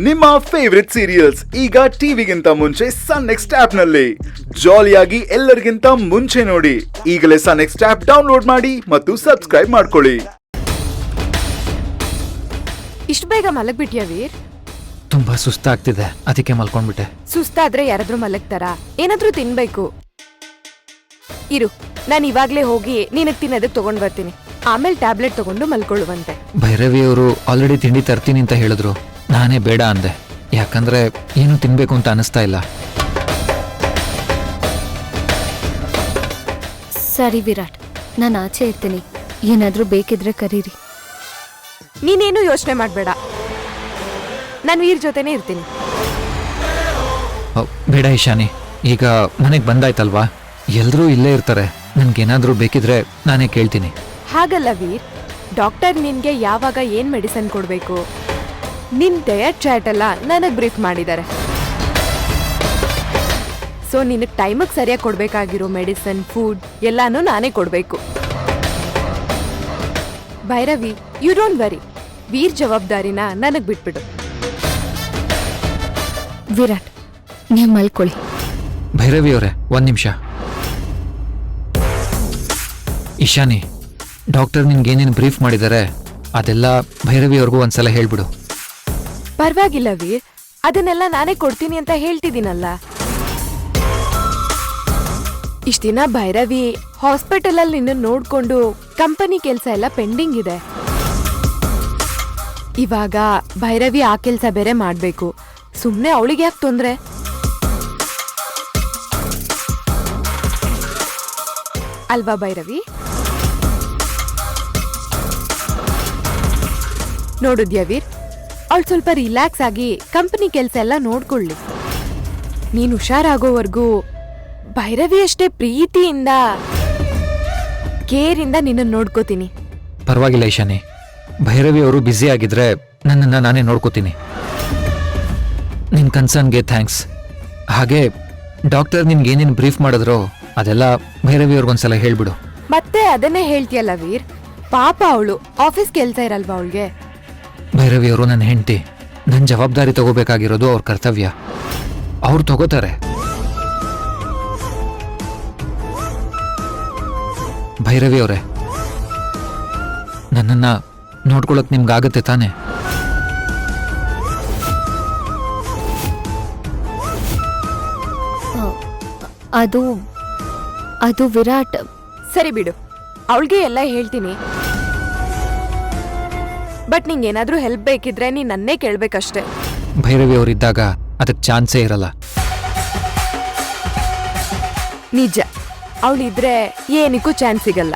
ನಿಮ್ಮ favourite serials ಈಗ ಟಿವಿಗಿಂತ ಮುಂಚೆ ಸನ್ ನೆಕ್ಸ್ಟ್ ಆಪ್ ನಲ್ಲಿ ಜಾಲಿಯಾಗಿ ಎಲ್ಲರಿಗಿಂತ ಮುಂಚೆ ನೋಡಿ. ಈಗಲೇ ಸನ್ ನೆಕ್ಸ್ಟ್ ಆಪ್ ಡೌನ್ಲೋಡ್ ಮಾಡಿ ಮತ್ತು ಸಬ್ಸ್ಕ್ರೈಬ್ ಮಾಡ್ಕೊಳ್ಳಿ. ಇಷ್ಟು ಬೇಗ ಮಲಗ್ಬಿಟ್ಯಾ ವೀರ್? ತುಂಬಾ ಸುಸ್ತಾಗ್ತಿದೆ, ಅದಕ್ಕೆ ಮಲ್ಕೊಂಡ್ಬಿಟ್ಟೆ. ಸುಸ್ತಾದ್ರೆ ಯಾರಾದ್ರೂ ಮಲಗ್ತಾರ? ಏನಾದ್ರೂ ತಿನ್ಬೇಕು. ಇರು, ನಾನು ಇವಾಗ್ಲೇ ಹೋಗಿ ನಿನಗ್ ತಿನ್ನೋದಕ್ ತಗೊಂಡ್ ಬರ್ತೀನಿ. ಆಮೇಲೆ ಟ್ಯಾಬ್ಲೆಟ್ ತಗೊಂಡು ಮಲ್ಕೊಳ್ಳುವಂತೆ. ಭೈರವಿ ಅವರು ಆಲ್ರೆಡಿ ತಿಂಡಿ ತರ್ತೀನಿ ಅಂತ ಹೇಳಿದ್ರು. ನಾನೇ ಬೇಡ ಅಂದೆ, ಯಾಕಂದ್ರೆ ಏನು ತಿನ್ಬೇಕು ಅಂತ ಅನಿಸ್ತಾ ಇಲ್ಲ. ಸರಿ ವಿರಾಟ್, ನಾನು ಆಚೆ ಇರ್ತೀನಿ. ಏನಾದ್ರೂ ಬೇಕಿದ್ರೆ ಕರೀರಿ. ನೀನೇನು ಯೋಚನೆ ಮಾಡ್ಬೇಡ, ನಾನು ವೀರ್ ಜೊತೆನೇ ಇರ್ತೀನಿ. ಬೇಡ ಇಶಾನಿ, ಈಗ ಮನೆಗೆ ಬಂದಾಯ್ತಲ್ವಾ, ಎಲ್ರೂ ಇಲ್ಲೇ ಇರ್ತಾರೆ. ನನ್ಗೇನಾದ್ರೂ ಬೇಕಿದ್ರೆ ನಾನೇ ಕೇಳ್ತೀನಿ. ಹಾಗಲ್ಲ ವೀರ್, ಡಾಕ್ಟರ್ ನಿನ್ಗೆ ಯಾವಾಗ ಏನ್ ಮೆಡಿಸಿನ್ ಕೊಡ್ಬೇಕು, ನಿನ್ ಡಯಟ್ ಚಾರ್ಟ್ ಎಲ್ಲ ನನಗ್ ಬ್ರೀಫ್ ಮಾಡಿದ್ದಾರೆ. ಸೊ ನಿನಗ್ ಟೈಮಿಗೆ ಸರಿಯಾಗಿ ಕೊಡ್ಬೇಕಾಗಿರೋ ಮೆಡಿಸಿನ್, ಫುಡ್ ಎಲ್ಲಾನು ನಾನೇ ಕೊಡ್ಬೇಕು. ಭೈರವಿ, ಯು ಡೋಂಟ್ ವರಿ, ವೀರ್ ಜವಾಬ್ದಾರಿನ ನನಗ್ ಬಿಟ್ಬಿಡು. ವಿರಾಟ್, ನೀವು ಮಲ್ಕೊಳ್ಳಿ. ಭೈರವಿ ಅವರೇ, ಒಂದ್ ನಿಮಿಷ. ಇಶಾನಿ, ಡಾಕ್ಟರ್ ನಿನ್ಗೇನೇನು ಬ್ರೀಫ್ ಮಾಡಿದ್ದಾರೆ ಅದೆಲ್ಲ ಭೈರವಿ ಅವ್ರಿಗೂ ಒಂದ್ಸಲ ಹೇಳ್ಬಿಡು. ಪರವಾಗಿಲ್ಲ ವೀರ್, ಅದನ್ನೆಲ್ಲ ನಾನೇ ಕೊಡ್ತೀನಿ ಅಂತ ಹೇಳ್ತಿದ್ದೀನಲ್ಲ. ಇಷ್ಟ ದಿನ ಭೈರವಿ ಹಾಸ್ಪಿಟಲ್ ಅಲ್ಲಿ ನಿನ್ನ ನೋಡ್ಕೊಂಡು ಕಂಪನಿ ಕೆಲ್ಸ ಎಲ್ಲ ಪೆಂಡಿಂಗ್ ಇದೆ. ಇವಾಗ ಭೈರವಿ ಆ ಕೆಲ್ಸ ಬೇರೆ ಮಾಡ್ಬೇಕು. ಸುಮ್ನೆ ಅವಳಿಗೆ ಯಾಕೆ ತೊಂದ್ರೆ? ಅಲ್ವಾ ಭೈರವಿ? ನೋಡುದ್ಯಾ ವೀರ್, ಅವಳು ಸ್ವಲ್ಪ ರಿಲ್ಯಾಕ್ಸ್ ಆಗಿ ಕಂಪನಿ ಕೆಲ್ಸ ಎಲ್ಲ ನೋಡ್ಕೊಳ್ಳಿ. ನೀನು ಹುಷಾರಾಗೋವರೆಗೂ ಭೈರವಿ ಅಷ್ಟೇ ಪ್ರೀತಿಯಿಂದ ಕೇರಿಂದ ನಿನ್ನ ನೋಡ್ಕೋತೀನಿ. ಪರವಾಗಿಲ್ಲ ಇಶಾನಿ, ಭೈರವಿ ಅವರು ಬ್ಯುಸಿ ಆಗಿದ್ರೆ ನನ್ನನ್ನು ನಾನೇ ನೋಡ್ಕೋತೀನಿ. ನಿನ್ನ ಕನ್ಸರ್ನ್ಗೆ ಥ್ಯಾಂಕ್ಸ್. ಹಾಗೆ ಡಾಕ್ಟರ್ ನಿನ್ಗೇನೇನು ಬ್ರೀಫ್ ಮಾಡಿದ್ರೋ ಅದೆಲ್ಲ ಭೈರವಿ ಅವ್ರಿಗೊಂದ್ಸಲ ಹೇಳ್ಬಿಡು. ಮತ್ತೆ ಅದನ್ನೇ ಹೇಳ್ತೀಯಲ್ಲ ವೀರ್, ಪಾಪ ಅವಳು ಆಫೀಸ್ ಕೆಲ್ಸ ಇರಲ್ವಾ ಅವಳಿಗೆ? ಭೈರವಿ ಅವರು ನನ್ನ ಹೆಂಡತಿ, ನನ್ನ ಜವಾಬ್ದಾರಿ ತಗೋಬೇಕಾಗಿರೋದು ಅವ್ರ ಕರ್ತವ್ಯ. ಅವ್ರು ತಗೋತಾರೆ. ಭೈರವಿ ಅವರೇ, ನನ್ನನ್ನ ನೋಡ್ಕೊಳಕ್ ನಿಮ್ಗಾಗತ್ತೆ ತಾನೆ? ಅದು ವಿರಾಟ್. ಸರಿ ಬಿಡು, ಅವಳಿಗೆ ಎಲ್ಲ ಹೇಳ್ತೀನಿ. ಬಟ್ ನಿಂಗೇನಾದ್ರೂ ಹೆಲ್ಪ್ ಬೇಕಿದ್ರೆ ನೀನ್ ನನ್ನೇ ಕೇಳ್ಬೇಕಷ್ಟೆ. ಭೈರವಿ ಅವರಿದ್ದಾಗ ಅದಕ್ಕೆ ಚಾನ್ಸೇ ಇರಲ್ಲ. ನಿಜ, ಅವಳಿದ್ರೆ ಏನಕ್ಕೂ ಚಾನ್ಸ್ ಸಿಗಲ್ಲ.